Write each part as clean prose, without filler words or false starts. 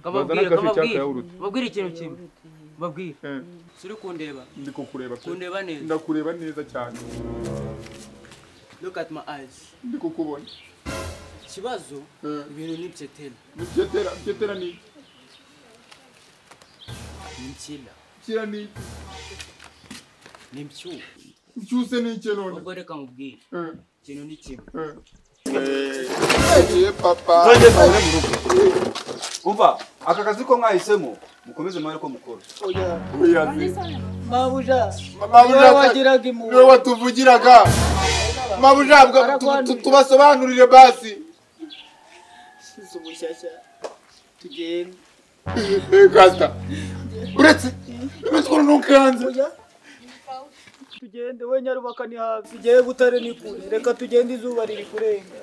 babwire ikintu kimwe babwire suri kundeba ndiko kureba kundeba neza ndakureba neza cyane look at my eyes ndiko kubona kibazo ibintu nibyo ni Nchila. Chila ni mchu. Mchuse ni chelo. Ubwo reka mubwire. Kintu ni kimwe. Papa. Umva, aka kazi ko mwahisemo mukomeze mwari ko mukora. Oya. Mabuja wagiraga impuhwe. Niwe watuvugiraga. Mabuja tubasobanurire basi. Sizo mushasha. Tugende. Kasta. Uretse bitwara ntukanze tugende we Nyarubaka ni hafi giye Butare ni kure reka tugende izuba riri kurenga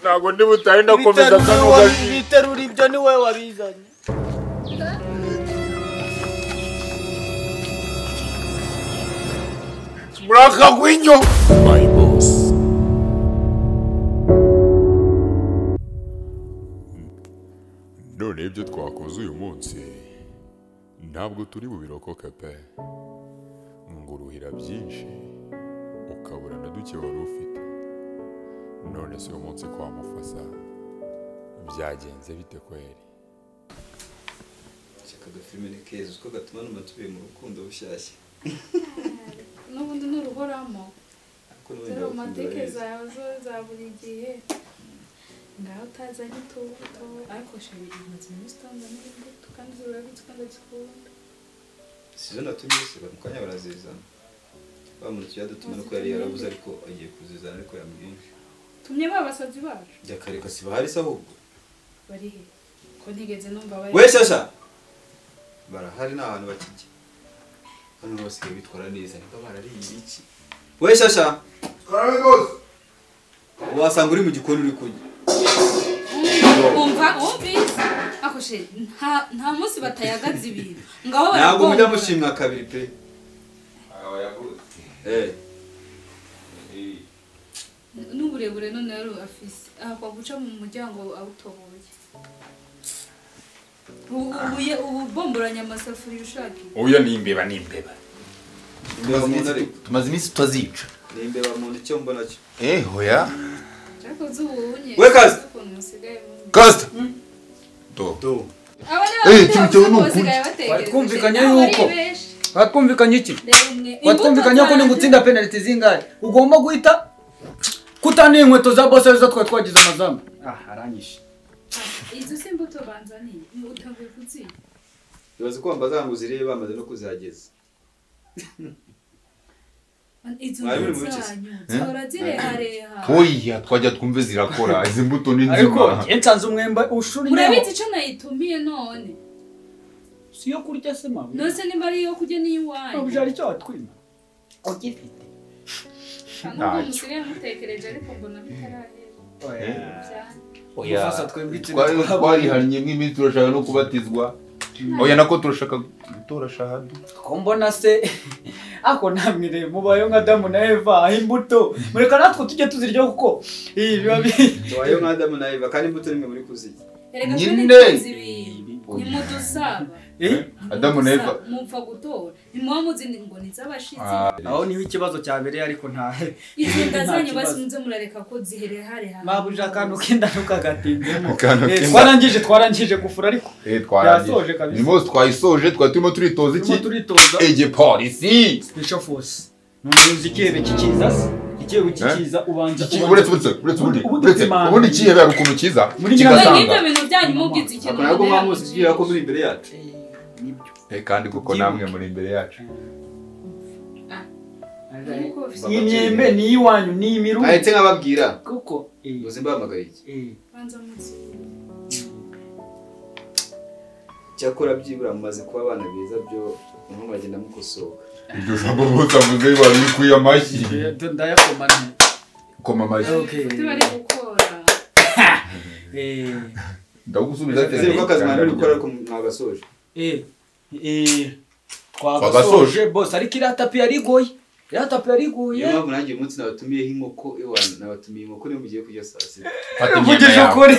nago ndi Butare ndakomeza kanuga biterura ibyo ni we wabizanye muraka gwinyo my boss none ibyo twakoze uyu munsi ntabwo turi bubirokoke pe ngo uruhira byinshi ukabura na duke wari ufite none si uyu munsi kwa Mufasa byagenze bite kweri Chaka gafilme ni keza uko gatuma numva tubiye mu rukundo bushyashya n'ubundi n'uruhoramo zero amatekeza yawe za buri gihe ngaho utazanye utubuto ariko shabiri imaze iminsi utanga n'imbuto kandi zirabitse kandi zikunda sizo natumye se bakanya barazizana bamuntu yadutuma no ko yari yarabuze ariko agiye kuzizana ariko yambwinje tumye babasazi bacu byakareka si bahari se ahubwo bari he ko ntigeze numva bari we shasha barahari n'abantu bakijya hano bose bitwara neza niba barariye iki we shasha twarabe gose wasanga uri mu gikoni uri kurya umva akoshe nta munsi batayagaza ibintu ngaho ntabwo mujya mushimwa kabiri pe aho yavuze n'uburebure none yari afise aha guca mu muryango awutoboye ubu bomboranya amasafuriya ushaka oya ni imbeba tumaze iminsi tutazica ni imbeba mu icyo mbona cyo hoya we Kasta Kasta do twumvikanye iki twumvikanye ko ningutsinda penalty zingahe ugomba guhita kutana inkweto za boss zo twagize amazamu aranyishe izo simbuto banzaniye utavuye kutsinda bibaze ko bambaza zirebe bamaze no kuzageza izo zora zirehareha oya twajya twumve zirakora izi mbuto ni nzima ariko nsanze umwemba ushuri murabizi ico nayitumiye none siyo kurya se mama nose nimba ari yo kurya ni iwanyu abujari cyo atwima ogifite ntabwo musiriye mutekereje ariko mbona bitarahera oya twariharanye nk'iminsi turashaka no kubatizwa oya nako turashaka gutora shahada ko mbona se ako namwire mubayo nka Adamu na Eva imbuto mureka natwe tujye tuzirya kuko biba mubayo nka Adamu na Eva kandi imbuto nimwe muri kuzirya nyine ni mudusaba Adamu na Eva mupfa gutora nimwa muzindi ngo nizabashitsi aho niho ikibazo cyabereye ariko nta izinda zanyu basunze murareka ko zihere hare ha mabuja kantu kenda ntukagatinzemo twarangije gufura ariko twarangije kabisa nimose twayisoje twatimo turitoza iki polisi special force none zikebe kikiza ikiwe kikiza ubanza uretse ubundi kiyebe ukuntu kiza kigasanga ibyo bintu byanyu mugize ikintu ntabwo mwamuzigira ko muri imbere yacu kandi kuko namwe muri imbere yacu imyembe ni iwanyu ni imiru ahetse nkababwira kuko ubuzima bamagaye iki banza mutsi cyakora byibura mumaze kuba abana beza byo umuntu bagenda mukosoka iryo jambo bose avuze bari kuyamashyi ndayakomana koma amashyi bari gukora ndagusubiza ati ko akazi mwari gukora ko mwagasoje twagasoje boss ariko iratapi yari goye ya tapi yariguye niyo mpamvu nanjye umunsi nabatumiyeho inkoko nabatumiye inkoko niyo mugiye kurya saa sita mvugisha ukuri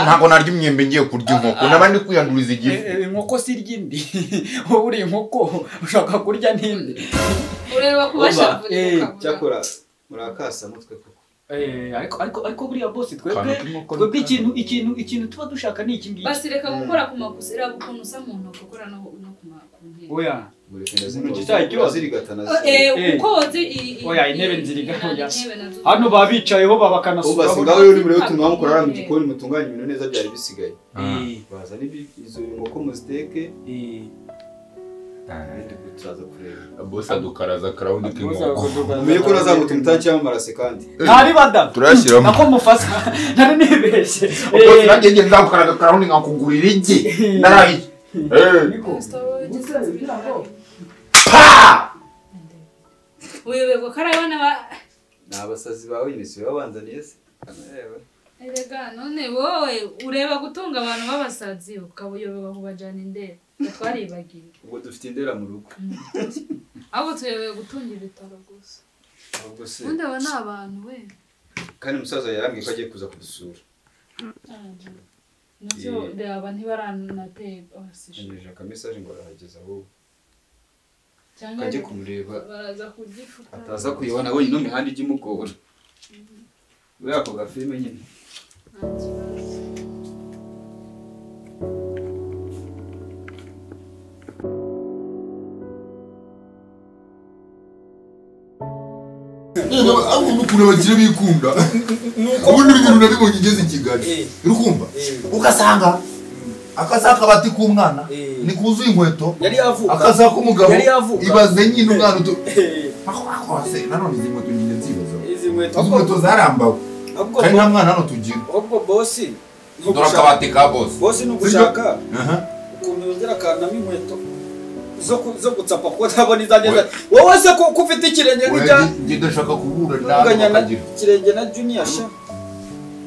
ntabwo narya imyembe ngiye kurya inkoko nabandi kwiyanduriza igifu inkoko si ry'indi wowe uri inkoko ushaka kurya n'indi ureba kubashavurira cyakora murakasa mutwe koko ariko buriya boss twebwe ikintu tuba dushaka ni iki ngiki basi reka gukora ku makosa reba ukuntu usa umuntu ukora no ku ntebe oya oya intebe nziriga hano babicayeho babakanasura ubasi ngaho rero muri utuntu bamukora mu gikoni mutunganya ibintu neza byari bisigaye baza izo nkoko muziteke turaza kureba boss adukaraza crown k'inkoko umenye ko nazamuta umutanki y'amarase kandi ntari bada turashyiramo nako mufasa nari nibeshye boss nanjye ngiye nzakukaraga crown nkakugurira iki narayi uyobego karabona ba nabasazi bawe nyine si babanzaniye se erega none wowe ureba gutunga abantu babasazi ukabuyobega kubajana indera twaribagiye ubwo dufite indera mu rugo abo tuyobeye gutunga ibitaro gusa ubwo se undi aba ni abantu we kandi umusaza yarambwiye ko agiye kuza kudusura nibyo reba ntibaranateba ngejeje akamesaje ngo arahageza ahubwo cyangwa kajye kumureba baraza kugifuta ataza kuyibona abonye ino mihanda ijya imugora buriya ako gafilime nyine ukuntu abakire bikunda ubundi ibintu nabibonye igeze i Kigali urukumva ugasanga akazaka kabati k'umwana ni kuzuye inkweto akazaka k'umugabo ibaze nyine umwana akose nanone izi nkweto nyine nzibaza izi nkweto zarambawe kandi nta mwana hano tugira ubwo boss dore akabati ka boss ni ugushaka ukuntu yongera akanamo inkweto zo gutsapa ko ntabona izageza wowe se ko ufite ikirenge n'ijya njye ndashaka kubura nawe ikirenge na junior sha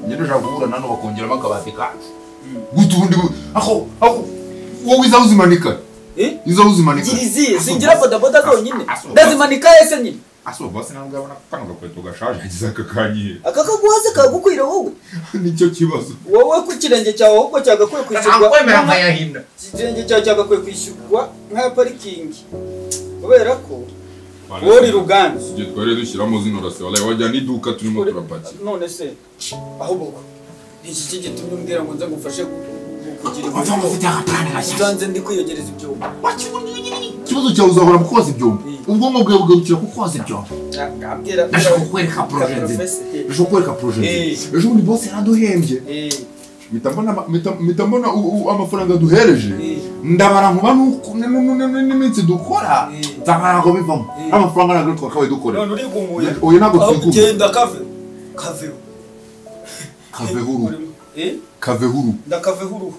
njye ndashaka kubura nano bakongeramo akabati kacu gutu ubundi aho wowe izabuzimanika izabuzimanika zirizi singira bodaboda zonyine ndazimanika ese nyine aso boss ntabwo abona kano gakweto gashaje yagize akakanyiye akakaguhaze kagukwira wowe nicyo kibazo wowe ku kirenge cyawe ahubwo cyagakwiye kwishyurwa nakwemera nkayahinda ikirenge cyawe cyagakwiye kwishyurwa nka parikingi kubera ko wori ruganzu igihe twari dushyiramo zino rase wala wajya n'iduka turimo turapakira none se ahubwo iki kigitumye umbwira ngo nze ngufashe kugira utanze ndi kwiyegereza ibyuma ikibazo cyawe uzahora mu koza ibyuma ubwonko bwawe bugarukira ku koza ibyuma ndashaka kukwereka projet ejo bundi boss yaraduhembye mpita mbona amafaranga duhereje ndabara nkuba n'iminsi dukora nzabara ngo bivamo amafaranga ntabwo twakabaye dukora none urigumuye oya ntabwo twigumuye genda kavehuru ndakavehuru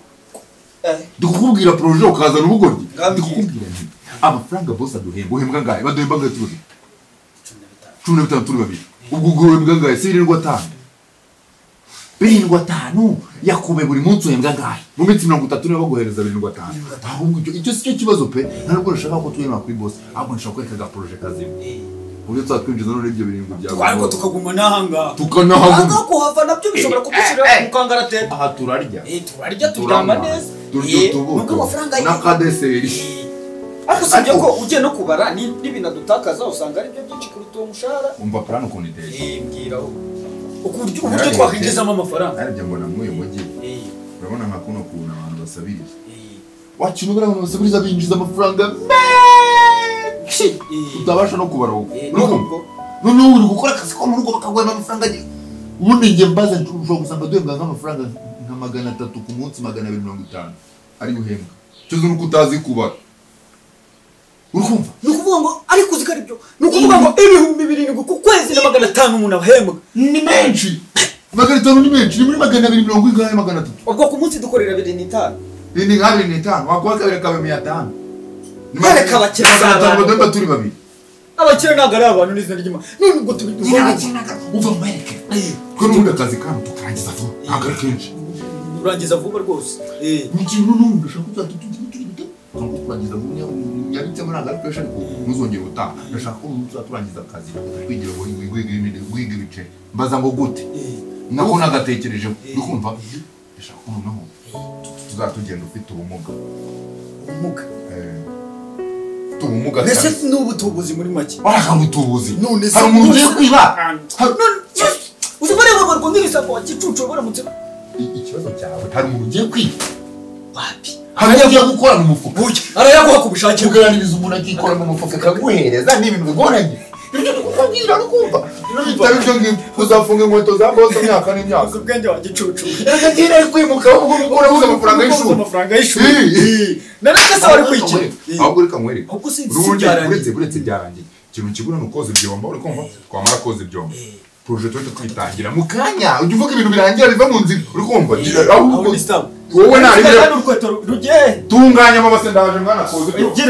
ndikukubwira projet ukazana ubugoryi ndikukubwira nti amafaranga boss aduhemba uhembwa ngahe baduhemba ngahe tuzi 15 turi babiri ubwo uhembwa ngahe si 75 yakube buri munsi uhembwa ngahe mu minsi 30 niba baguhereza 75 ahubwo icyo si cyo kibazo pe ntabwo nashaka ko tuyema kuri boss ahubwo nashaka kwereka ga projet kazima uburyo twatwinjiza none ibyo biringo byawe ariko tukaguma nahanga tukanahanga kuhava nabyo bishobora kudushyira mu kangaratete aha turarya turyama neza nuko amafaranga n'akadeseri ariko sibyo ko ugiye no kubara n'ibinadutakaza usanga ari byo byinshi kuruta uwo mushahara umva plan ukuntu iteye mbwiraho uburyo twakwinjizamo amafaranga aribyo mbona mwuyu mujyi urabona nka kuno kuntu abantu basabiriza wakintu bari abantu basabiriza binjiza amafaranga utabasha no kubara wowe none uri gukora akazi ko mu rugo bakaguha amafaranga ubundi njye mbaza ushobora gusanga duhembwa nk'amafaranga nka 300 ku munsi 250 ari guhembwa cyo nuko utazi kubara urukumva nukuvuga ngo ariko uzikari byo nukuvuga ngo 7,000 ku kwezi na 500 umuntu ahembwa ni menshi 500 ni menshi ni muri 270 ingahe 300 ubwo ku munsi dukorera 250 ni nka 250 wakora kabiri kabe 500 none kabakira badamba turi babiri abakira ntago ari abantu n'izina ry'Imana none ubwo tubiduha uva mwereke ko n'ubundi akazi kantu tukarangiza vuba ntabwo ari kenshi urangiza vuba rwose mu kintu n'ubundi ushaka kurangiza nyabitse muri aga pressure ko muzongera utaha ndashaka ko muzaturangiza akazi twigira ngo wiga ibice mbaza ngo gute nako nagatekereje ukumva ndashaka ko noneho tuzatugenda ufite ubumuga ubumuga mbese n'ubu tubuzi muri make barashaka utubuzi none hari umuntu ugiye kwiba uzi ko rero barwo nk'ibisako wakicucu baramutse ikibazo cyawe hari umuntu ugiye kwiba wapi hari ugiye gukorana umufuka arayaguha ku bushake kuganiriza umuntu akikorana umufuka akaguhereza n'ibintu bigoranye ibyo tukubwira rukumva bitari byo ngibyo uzafunga inkweto za bose imyaka n'imyaka ubwenge wa gicucu ngira kwimuka ubwo urabuze amafaranga y'ishuri nareke se wari kwikira ahubwo reka nkwereke ahubwo si uretse byarangiye ikintu kigura ni ukoza ibyombo uri kumva twamara koza ibyombo projet tujye twitangira mu kanya ujye uvuga ibintu birangira biva mu nzira uri kumva ahubwo wowe nari urukweto rugiye tunganya amabase ndaje mwana koza ibyombo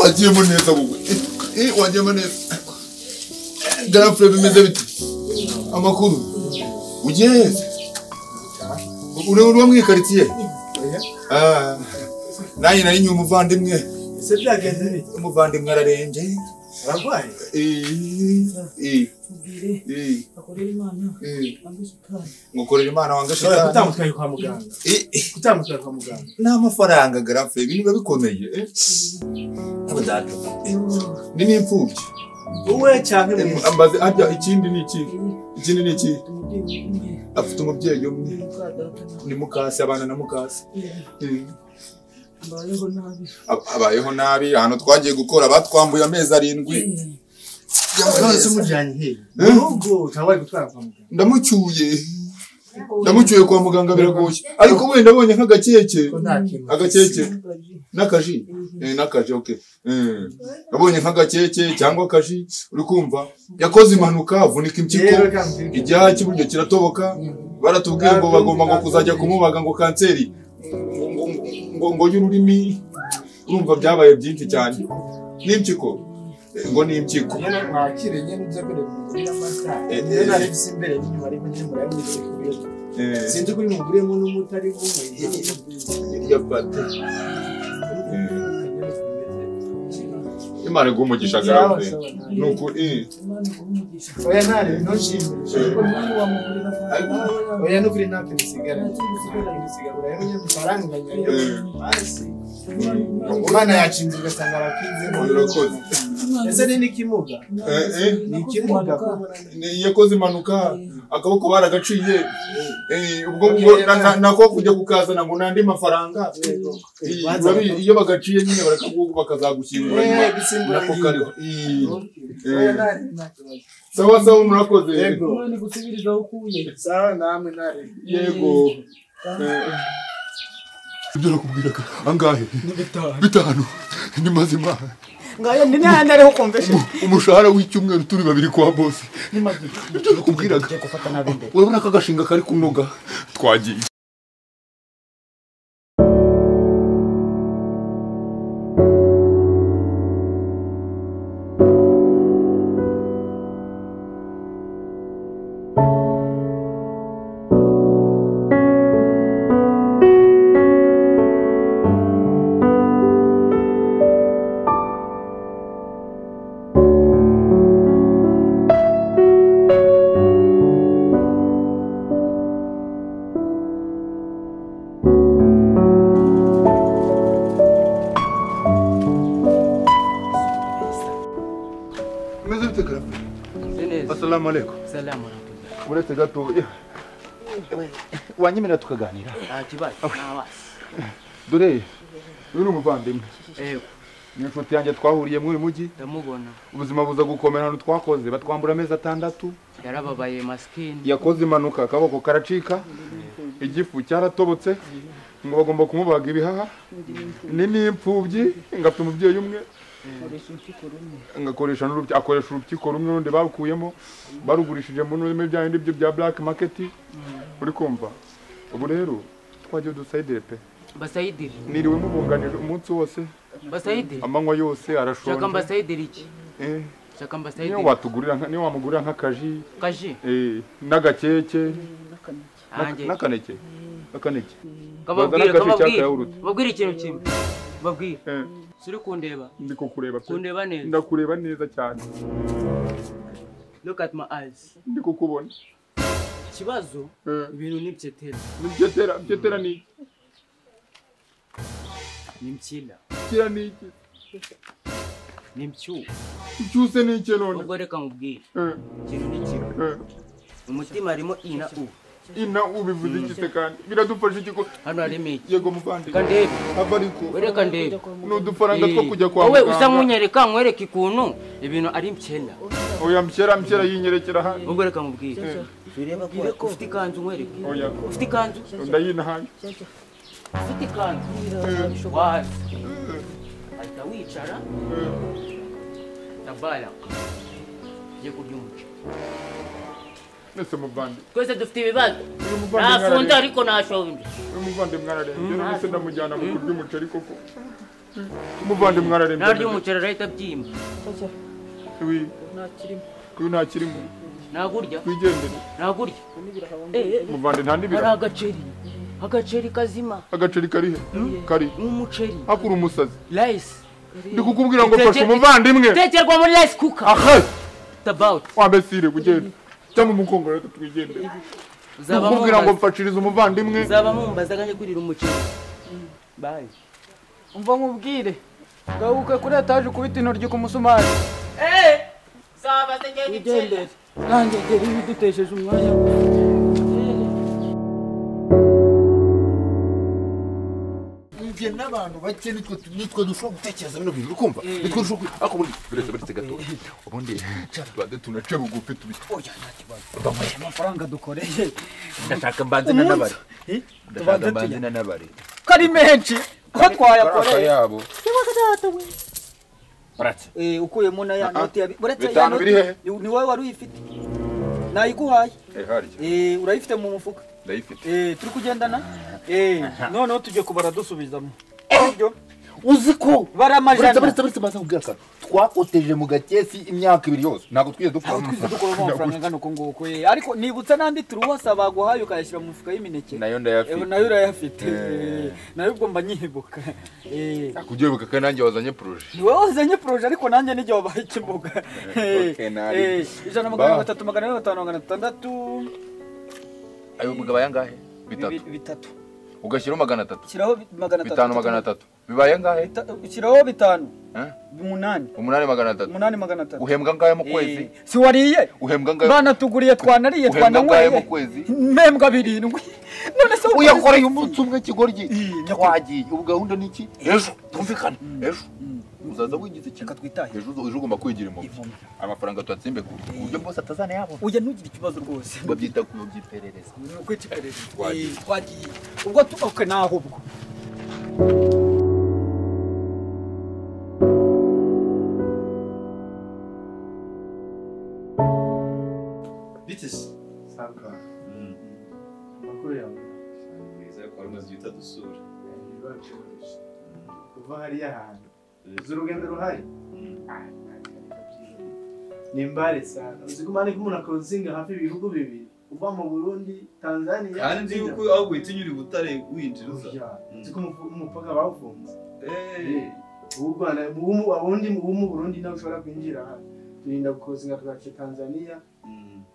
wagiyemo neza wowe wagiyemo neza garafure bimeze bite amakuru ugiye heza uri mu ikaritsiye nanjye nari nyuma umuvandimwe ese byagenze bite umuvandimwe ararembye ararwaye akorera imana ngukorera imana wanga shitani kutamutwaye kwa muganga kutamutwaye kwa muganga n'amafaranga garafure ibintu biba bikomeye abadata ni n'imfubyi wowe cyane ambaze ajya ikindi ni iki afite umubyeyi umwe ni mukase abana na mukase abayeho nabi hano twagiye gukora batwambuye amezi 7 yamuze mujanye he nubwo tawaye gutwara kwa muganga ndamucyuye kwa muganga biragoye ariko wenda abonye nk'agakeke n'akaji n'akaji okay abonye nk'agakeke cyangwa akaji uri kumva yakoze impanuka avunika impyiko ijyaha cy'iburyo kiratoboka baratubwiye ngo bagomba ngo kuzajya kumubaga ngo kanseri ngo y'ururimi urumva byabaye byinshi cyane n'impyiko ngo n'impyiko mwakire nyene uzabere n'amasa nari bisimbere n'inyuma ari nyine muri sinzi kuri muguremo n'umutari bumwe yapate Imana igumugisha garawe nuko oya ntari ntushimire oya no kuri ntabwo bisigara oya nyine faranga nyayo basi Imana yacinze ugasanga arakinze urakoze ese ni kimuga ni kimuga yakoze impanuka akaboko baragaciye ubwo nako kujya kukazana ngo nandi mafaranga iyo bagaciye nyine bakazagushyingura nako kariho sawa murakoze yego ni gusubiriza ukuye sawa namwe nare yego ibyo nakubwiraga angahe bitanu ni mazima ngayo ndi nahandi ariho convention umushahara w'icyumweru turi babiri kwa boss ni mazima ibyo nakubwiraga urabona ko agashinga kari kunoga twagiye Assalamu alaikum. Salamu alaikum. Uretse gato wanyemera tukaganira. Kibaye. Dore uyu umuvandimwe. Yego. Ni inshuti yanjye twahuriye muri mujyi. Ndamubona. Ubuzima buza gukomera hano twakoze batwambura amezi 6. Yarababaye maskini. Yakoze impanuka akaboko karacika. Igifu cyaratobotse ngo bagomba kumubaga ibihaha. Ni n'impfubyi ngafite umubyeyi umwe. Ngakoresha akoresha urupyiko rumwe rundi barukuyemo barugurishije mu nurime bya bya black market uri kumva ubu rero wajya udusaidire pe Basaidire. niriwe mubunganije umunsi wose Basaidire. amanywa yose arashonje Shaka mbasaidire iki? Shaka niyo mbasaidire. watugurira niyo wamugurira nk'akaji Kaji. n'agakeke Anje. n'akaneke Babwire ikintu kimwe. Babwire. Suri kundeba. ndi kukureba pe Kundeba neza. ndakureba neza cyane Look at my eyes. ndi kukubona Kibazo ibintu nibyetetera. byetera ni Nimchila. kira ni iki Nimchu. cyuse ni iki none Ubwo reka nkubwire. Ikintu ni kimwe. Umutima harimo ina u. ina ubivuze iki se kandi biradufasha iki ko Hano harimo iki? yego muvandi Kandebe. abariko Wereka ndebe. n'udufaranga two kujya kwa Wowe muganga usa nkunyereka nkwereka ikuntu ibintu ari mchela. oya mchera yinyerekera hano Ubwo reka nkubwire. Bireba ko ufite ikanzu nkwereke. oya Ufite ikanzu? ndayina hano Ufite ikanzu. Wazi. Ahita wicara. Tabala. Ye kurya umuceri. nese muvandi Twese dufite ibibazo. uyu muvandi Nafunda ariko nashowe. uyu muvandi mwararenze none ndamujyana mu kurya umuceri koko umuvandi mwararenze Narya umuceri arahita abyimba. uyu ntakirimo Nagurya. twigendere Nagurya. muvandi nta Hari n'ibira agaceri. Agaceri kazima. agaceri karihe kari Umuceri. hakura umusazi Rice. ndi kukubwira ngo fasha umuvandimwe Tekerwa muri rice cooker. aha About. wambesire kugenda cyangwa umukongoro reka twigendere ndikubwira ngo mfashirize umuvandimwe Zaba mumbaza ganye kurira umuceri. Bye. umva nkubwire gahuke kuri etaje ukubita intoryi ku musumari Zaba se igendere nanjye gera ibidutesheje umwanya njye n'abantu bake nitwe dushobora gutekereza bino bintu ukumva nitwe dushobora ariko ubundi biretse gato ubundi tubanze tunace bugufi tubitoya nta kibazo amafaranga dukoreye ndashaka mbanzina n'abari ndashaka mbanzina n'abari kari menshi ko twayakoreye yabo ukuyemo na ya noti ya buretse ya bitanu noti biri hehe ni wowe wari uyifite nayiguhaye harya urayifite mu mufuka ndayifite turi kugendana noneho tujye kubara dusubizamo ibyo uzi ko bara amajana buretse baza kubwira akantu twakoteje mu gakesi imyaka ibiri yose ntabwo twigeze dukora amafaranga angana uko nguko ariko nibutsa n'andi turuwasa baguhaye ukayashyira mu mufuka y'imineke nayo ndayafite nayo urayafite nayo ubwo mba nyibuka kugira ngo kandi nanjye wazanye proje ni wowe wazanye proje ariko nanjye n'igihe wabaye ikibuga ijana magana gatatu magana ane gatanu magana atandatu ayo mugabo ayangahe bitatu ugashyiraho 300 shyiraho 300 bitanu 300 bibaye ngahe shyiraho 5 8 8 uhembwa ngahe mu kwezi si wariye uhembwa ngahe bana tuguriye twanariye twananywaye mu kwezi mpembwa 7 none se uyakoreye umunsi umwe kigoryi twagiye ubu gahunda niki ejo twumvikana ejo uzaza wigize cyaka twitaye ejo ugomba kwigira mu amafaranga twatsimbe ku buryo bose atazana yabo uya ntugire ikibazo rwose babyita ku byiperereza nuko ikiperereza twagiye ubwo tukoke naho ubwo bitese saka makuru yawe mwiza ko aramaze yita dusura kuva hariya hantu uzi urugendo ruhari ni mbare sana uzi kumane ko umuntu akozinga hafi ibihugu bibiri uva mu Burundi Tanzania kandi nzi yuko aho guhita unyura i Butare winjira uza uzi ko umupaka bawufunze ubu Rwanda abundi mu Burundi nawe ushobora kwinjira hano turinda gukozinga tugace Tanzania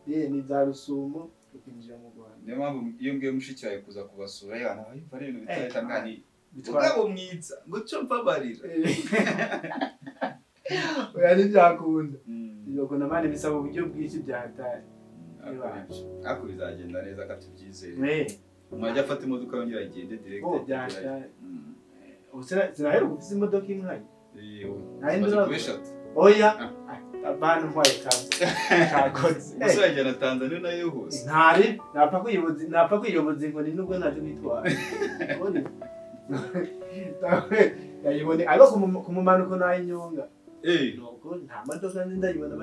ni za Rusumo tukinjira mu Rwanda niyo mpamvu iyo ngiye mushikiraye kuza kubasura yana bari ibintu bitandukanye bitwabo mwiza ngo cyo mbabarira oya ntibyakunda ibyo mani bisaba uburyo bwinshi byahatari ako bizagenda neza katubyizeye mwajya afata imodoka yongera agende direct sinahera gufite imodoka imwe oya abantu ntwaye kazi musajyana Tanzania nayo hose ntari napfa kwiyoboza inkoni nubwo ntacyo bitwara yayibone ariko kumumanuko nayinyonga nuko nta modoka nzi ndayibona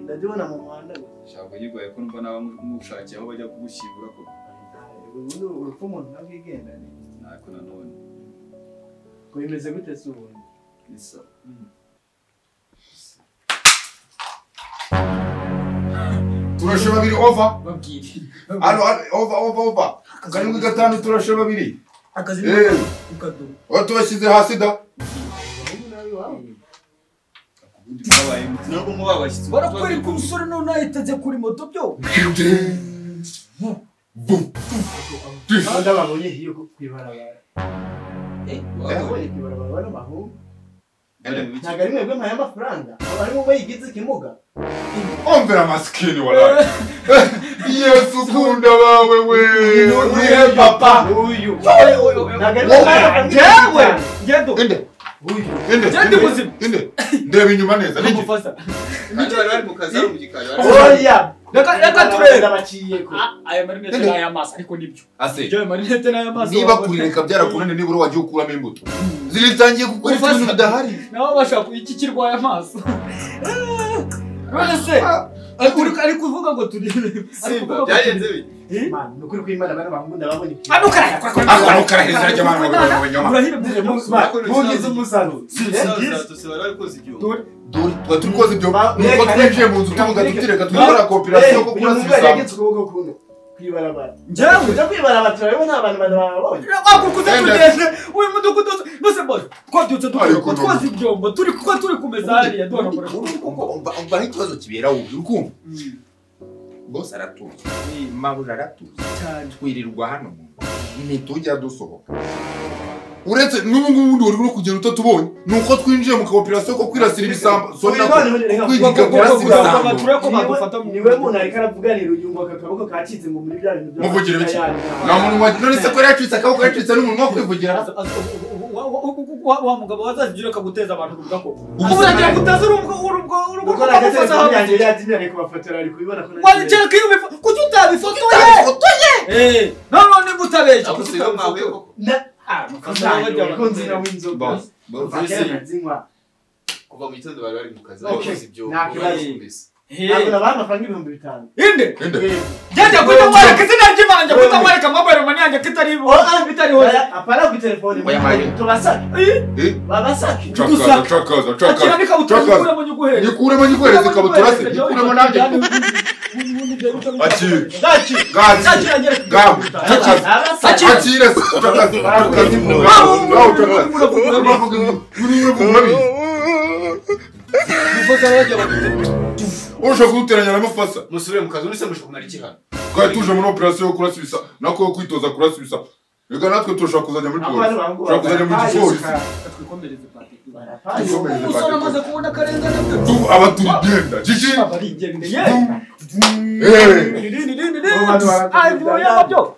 ndabibona mu muhanda shaka yigoye ko numva naba mushakiye aho bajya kugushyingura ko urupfu umuntu ntabwigendane ntako nanone ngo bimeze gute se ubundi ni sawa turashe babiri over babwire hano over karindwi gatanu turashe babiri akazi ukadu tubashyize hasi da ntabwo muba abashyitsi barakwereka umusore none ahitaze kuri moto byo kandi babonye hiyo kwibarabara babonye kwibarabara bano mahungu ntabwo ari mwebwe mpaye amafaranga abarimo bayigize ikimuga ombera masikini walahi yesu kunda bawe we uye papa uyu ntabwo ari mwebwe ngendo inde muzima ndeba inyuma neza niki mufasa kandi bari mu kazi mu gikari oya reka turebe abaciye ko aya marinete n'aya maso ariko nibyo ase ibyo marinete n'aya maso niba kurireka byarakunane nibura wagiye ukuramo imbuto ziritangiye gukora ibintu bidahari nawe bashaka iki kirwaye amaso none se ari kuvuga ngo turi simba byagenze bite man nukuri ko imana bana bahungu ndababonye akora heza cy'abantu b'abanyama mugize umusaro dore turikoze ibyo nuko twinjiye mu nzu tuvuga tutireka twikora cooperation ko kurasa ibisambo kwibarabara njyewe ujya kwibarabara turabona abantu babonye wakukuze tugeze uyu mudugudu nose boss twabyutse duko twazi ibyombo turi kumeza hariya duhanagura umva ikibazo kibera wowe urukumva boss aratuza mabura aratuza cyane twirirwa hano ntitujya dusohoka uretse n'ubu ngubu uri no kugenda utatubonye nuko twinjiye mu cooperation ko kwirasira ibisambo so nako kwigiga kurasira ibisambo niwe muntu ariko aravuganira uyumva akaboko kacitse ngo muri bya bintu muvugire biki nta muntu none se ko yacitse akaboko yacitse n'umuntu wo kwivugira wa mugabo wazazigira akaguteza abantu ruvuga ko uragira gutaza urubwo gufata yanjye yatinye kubafotora ari kubibona ko wajya kiyubifa kuki utabifotoye none nimba utabeshya abusiga mwawe koko kunzira w'inzoga kuva mu gitondo bari mu kazi bakoze ibyo ntabwo nabaha amafaranga 5,000 inde jya kuta mwareka sinajimanja kuta mwareka mobile money yanjye bitariho apara ku telefone tubasake babasake nikuremo nyiguhereze ikabutura se nikuremo nanjye ushaka kuduteranya na mufasa musubire mu kazi unise mushaka kumara iki hano twari tuje muri operation yo kurasa ibisa nako yo kwitoza kurasa ibisa reka natwe turashaka kuzajya muri polisi turashaka kuzajya mu gipolisi twikomereze pati umusore amaze kubona karengane abaturigenda jiji abarigendeye ibyo yabyo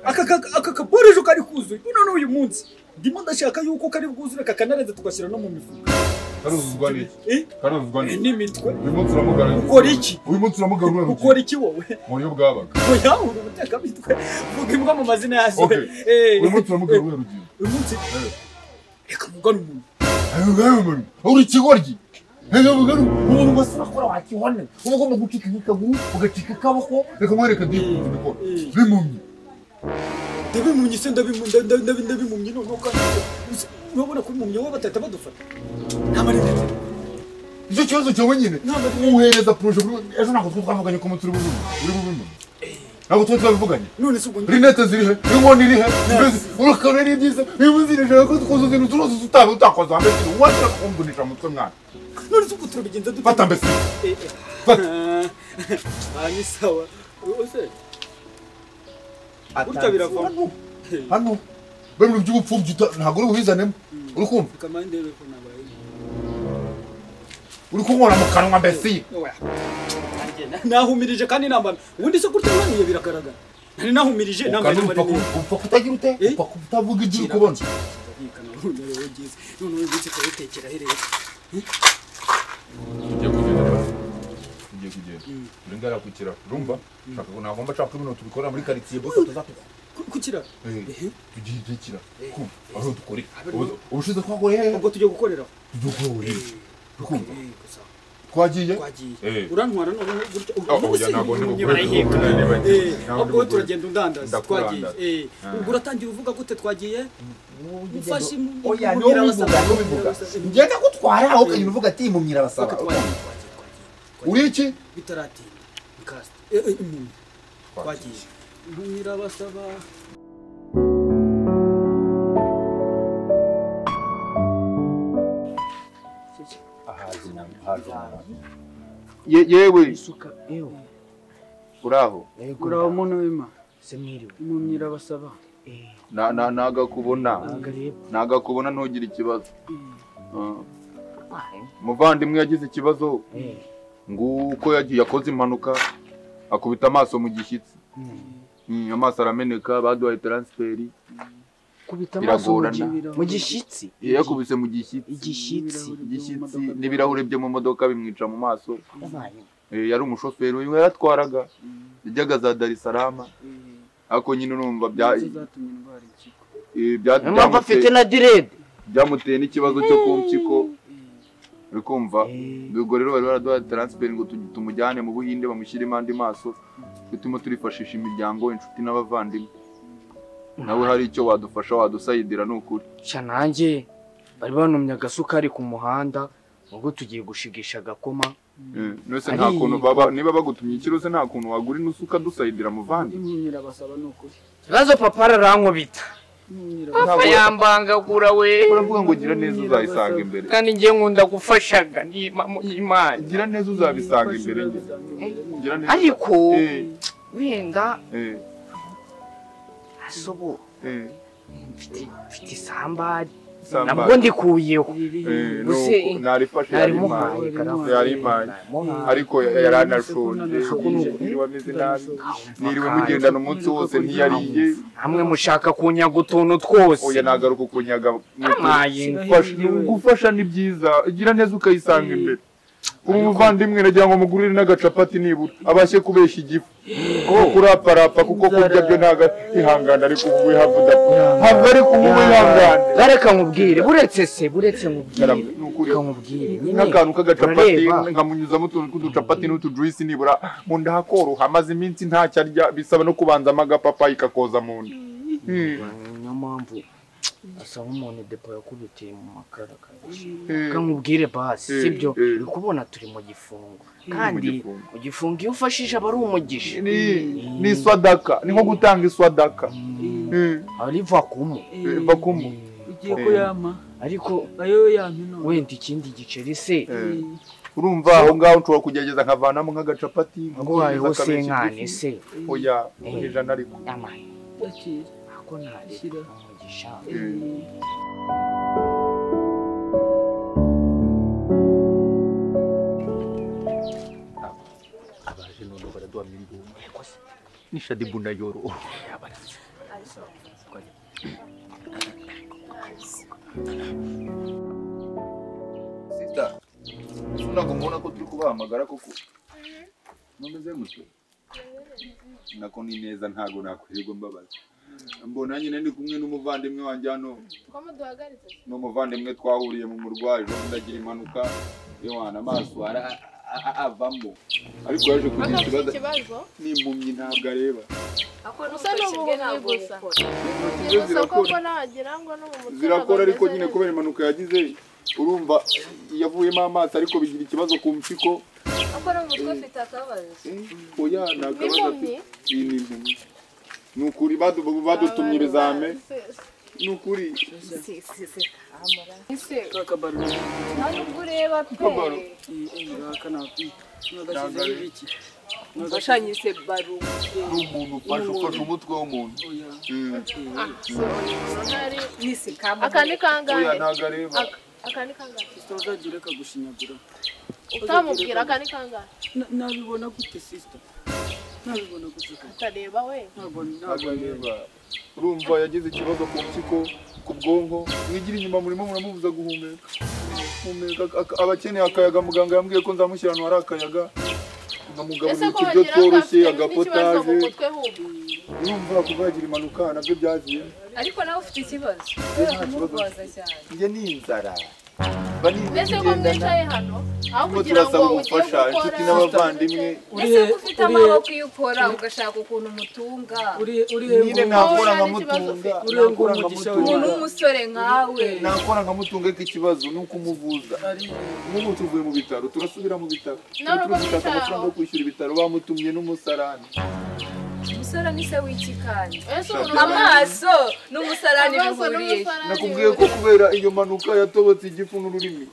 aka kaborejo kari kuzuye none uyu munsi ndimo ndashaka yuko kari bwuzure kakanareze tugashyira no mu mifuka karuzuzwa n'iki n'imitwe uyu munsi uramugana ukora iki uyu munsi uramugana ukora iki wowe mu buryo bwabaga oya uri guteka mitwe vuga imbwa mu mazina yazo uyu munsi uramugana urugiye uyu munsi reka mugana umuntu uri ikigoryi reka mugana umuntu wese akora wakihone uba ugomba gucika ikaguru ugacika akaboko reka mwereka dikora bimumye ndabimumye se ndabimumye noneho kandi urabona ko imumye wowe batahita badufata nta marinete icyo kibazo cyawe nyine umuhereza proje ejo ntabwo twavuganye ko turi bubimwe ntabwo twabivuganye none se ubwo rinete zirihe inkoni irihe urakabona ari byiza niba uzirejeje ko twuzuza ibintu turoze utakoze hamwe kintu washaka kumvunisha mutwe mwana none se ubwo turabigenza dute fata mbese fata ni sawa ose burya biravamo hano bemwe by'ubupfubyi ntabwo uri buhizanemo uri kumva kamande rero nabaye uri kunkora mu kanwa mbese nahumirije kandi nambana ubundi se kurya naniye biragaragara nari nahumirije nambaye upfa kutagira ute upfa kutavuga igihe ukubona gahunda rero ngize none wibutse kuyitekera hereye tugiye kugenda uri ngara kukira urumva shaka ko nagomba shaka ibintu tubikora muri quartier bose tuzatuka kukira tugiye kukira aho dukore ubushize twakoreye ubwo tujye gukorera urukumva twagiye urantwara none gutyo oya ntabwo ubwo turagenda undandaza twagiye ubwo uratangira uvuga gute twagiye ufashe oya nubivuga ngenda gutwara aho kanyine uvuga ati impumyira basaba uri iki bitaratinda ikasta twagiye impumyira basaba yewe uraho uraho muntu w'Imana semwiriwe impumyira basaba nagakubona ntugire ikibazo muvandimwe yagize ikibazo nguko yagiye akoze impanuka akubita amaso mu gishyitsi amaso arameneka baduhaye transferi kubita amaso mu gishyitsi yakubise mu gishyitsi n'ibirahure byo mu modoka bimwica mu maso yari umushoferi uyu yaratwaraga yajyaga za Dar es Salaam ako nyine urumva afite na direde byamuteye n'ikibazo cyo ku mpyiko uri kumva ubwo rero bari baraduha transfer ngo tumujyane mu Buhinde bamushyire andi maso bituma turifashisha imiryango inshuti n'abavandimwe nawe hari icyo wadufasha wadusayidira n'ukuri sha nanjye bari banumye agasukari ku muhanda ubwo tugiye gushigisha agakoma nose nta kuntu baba niba bagutumye ikiruze nta kuntu wagura inusuka dusayidira muvandi impumyira basaba n'ukuri kibazo papa arankubita papa yambangagura we uravuga ngo gira neza uzayisanga imbere kandi ngiye nkunda gufashaga n'Imana gira neza uzabisanga imbere gira neza ariko wenda asobo mfite isambari nabwo ndikuyeho narifashe yari imari ariko yaranashonje wameze nabi niriwe mugendana umunsi wose ntiyariye hamwe mushaka kunyaga utuntu twose oya nagaruka kunyaga gufasha ni byiza gira neza ukayisanga imbere ubu muvandimwe nagira ngo mugurire n'agacapati nibura abashye kubesha igifu kuraparapa kuko kurya byo ntago ihangana ariko ubu havuda ntabwo ari kuba ihangana bareka nkubwire buretse nkubwire n'akantu k'agacapati nkamunyuzamo utuntu tw'uducapati n'utujuisi nibura mu nda hakoroha amaze iminsi ntacyo arya bisaba no kubanzamo agapapayi kakoza mu nda niyo mpamvu asa nk'umuntu depo yakubitiye mu makara nkubwire basi sibyo uri kubona turi mu gifungo kandi mu gifungo iyo ufashije aba ari umugisha ni swadaka ni nko gutanga iswadaka ari vakumu ugiye kuyama ariko ayo yamino wenda ikindi giceri se urumva aho ngaho nshobora kugerageza nkavanamo nk'agacapati ngo hariho senkane se oya ijana ariko ako ntareka umugisha abaje none baraduha miliyoni ni Shadibu na Yoro Sita ntabwo mbona ko turi kubahamagara koko mumeze mutwe nako ni neza ntago nakwirirwa mbabaza mbona nyine ndi kumwe n'umuvandimwe wanjye hano n'umuvandimwe twahuriye mu murwayi ejo ndagira impanuka yewana amaso avamo ariko yaje kugira ikibazo n'impumyi ntabwo areba zirakora ariko nyine kubera impanuka yagize urumva yavuyemo amaso ariko bigira ikibazo ku mpyiko oya nakabaza afite n'impumyi nukuri badutumye ibizame nukuri kakabaro ntabwo ureba pe Washanyise baro n'umuntu ufashe umutwe w'umuntu akandi kangahe oya ntabwo areba akandi kangahe utazagire kagushinyagura utamubwira akandi kangahe nabibona gute sister nabibona gute utareba we ntabwo areba urumva yagize ikibazo ku mpyiko ku bwonko mwigira inyuma murimo muramubuza guhumeka abakeneye akayaga muganga yambwiye ko nzamushyira ahantu hari akayaga nkamugaburira uturyo tworoshye agapotaje urumva kuva yagira impanuka nabyo byagiye ariko nawe ufite ikibazo njye ni inzara mbese ko mwicaye hano aho kugira ngo ubufasha inshuti n'abavandimwe ese ufite amaboko iyo ukora ugashaka ukuntu umutunga nyine nakora nkamutunga umuntu w'umusore nkawe nakora nkamutunga ko ikibazo ni ukumuvuza nk'ubu tuvuye mu bitaro turasubira mu bitaro turashaka amafaranga yo kwishyura ibitaro bamutumye n'umusarani umusarani se w'ikikani amaso n'umusarani bihuriye nakubwiye ko kubera iyo mpanuka yatobotse igifu n'ururimi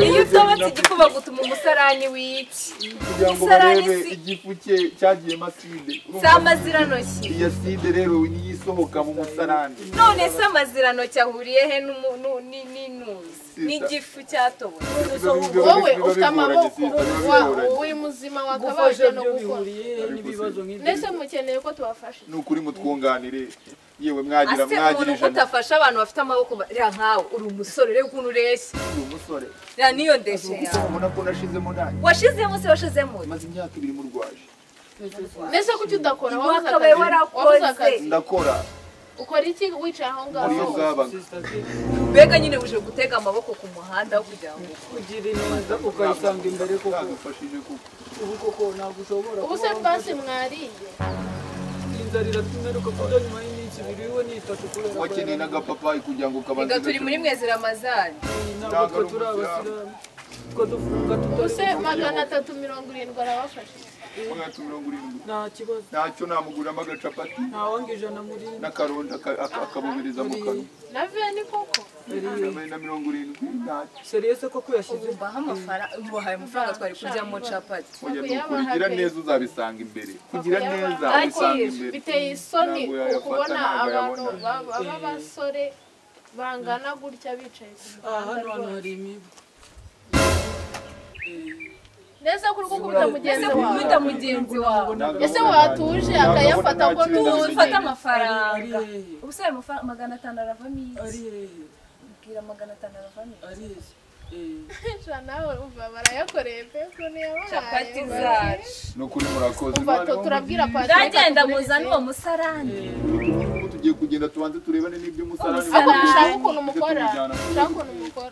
iyo utobotse igifu bagutuma umusarani w'iki kugira ngo barebe igifu cye cyagiyemo aside si amaziranoki iyo aside rero niyo isohoka mu musarani none se amaziranoki ahuriye he n'inuzi n'igifu cyatobotse wowe ufite amaboko uri muzima wakabasha no gukora ndetse mukeneye ko tubafasha ni ukuri mutwunganire yewe mwagira ijana utafasha abantu bafite amaboko rya nkawe uri umusore rero ukuntu ureshya uri umusore rya niyo ndeshe yawe ubona ko nashizemo nanjye washizemo maze imyaka 2 murwaje mbese kuki udakora wakabaye warakoze ndakora ukora iki wicaye aho ngaho mbega nyine uje gutega amaboko ku muhanda kugira ngo kugira neza ukayisanga imbere koko agufashije kuko ubu koko ntabwo ushobora ubu se basi mwariye inzara iratumeruka kuko nyuma y'iminsi 2 n'itatu kubera wakeneye n'agapapayi kugira ngo kabanze turi muri mwezi Ramazani ntabwo turi abasilamu ko dufunga ubuse 370 arabafashe nta kibazo ntacyo namuguramo agacapati ntawangije na muri n'akaronda akamubereza mu kanwa na veni koko na 70 seriyese koko yashyize baha amafaranga twari kuryamo capati kugira neza uzabisanga imbere kugira neza ubisanga imbere biteye isoni ukubona abantu b'abasore bangana gutya bicaye hano hari imibu neza kuri gukubita mugenzi wawe ese watuje akayafata ngo ufata amafaranga ubusaba 500 aravamo bwira 500 aravamo nawe umva barayakoreye pe ko niyo capati zacu no kuri murakoze turabwira kwa ndagenda muzana uwo musarani tugiye kugenda tubanze turebane n'ibyo musarani ushaka ukuntu umukora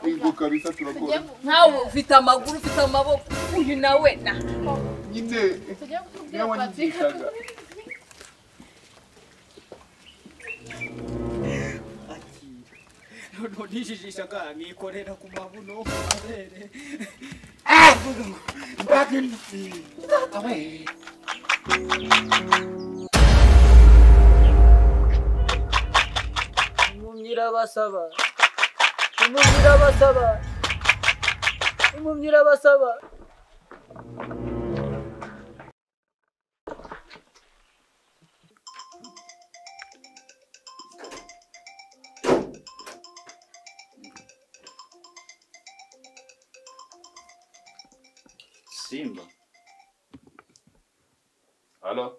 ingo kabisa turakora nkawe ufite amaguru ufite amaboko uyu nawe na nyine niyo wanyigishaga no nijijishaga nkikorera ku mabuno abere Umumyira basaba Simba. Halo?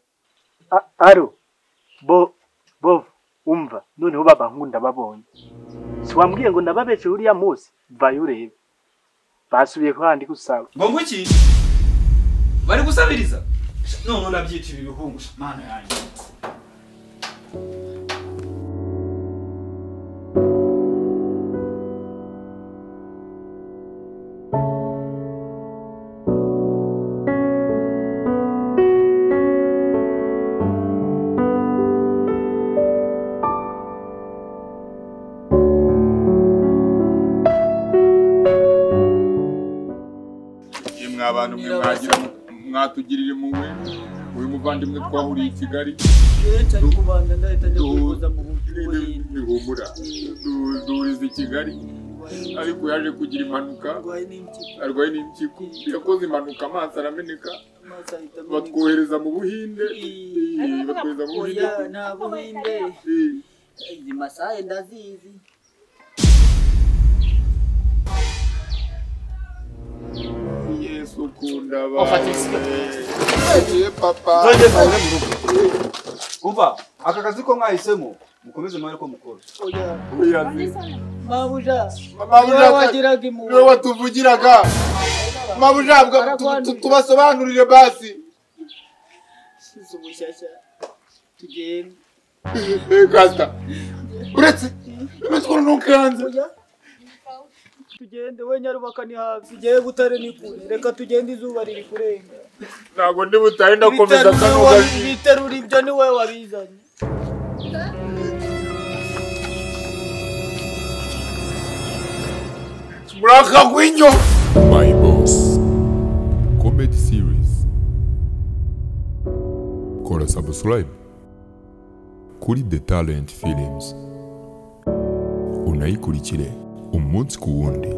Alo. Bo, umva. Noneho baba nkunda babonye. Siwambwiye ngo ndababeshe uriya munsi. Vayo urebe. Basubiye kwandi gusaba. Ngo nguki? Bari gusabiriza? None nabyita ibi bihungu. Mana yanjye. abantu mwatugirire muwe uyu muvandimwe twahuriye i Kigali nihumura duhuriza i Kigali ariko yaje kugira impanuka arwaye n'impyiko yakoze impanuka amaso arameneka batwohereza mu Buhinde nta Buhinde izi masaye ndazizi Yesu kunda ba Ofatisi. Papa. Umva, aka kazi ko mwahisemo mukomeze mwari ko mukora. Mabuja wagiraga impuhwe niwe watuvugiraga. Mabuja tubasobanurire basi. Tugende. Kasta. Uretse imitwaro ntukanze. Tugende we Nyarubaka ni hafi. Tugiye Butare ni kure. Reka tugende izuba riri kurenga. Ntago ndi Butare ndakomeza kanuga. Biterura ibyo ni we wabizanye. Muraka gwinyo. My Boss Comedy Series. Kora subscribe kuri The Talent Films unayikurikire umunsi ku wundi.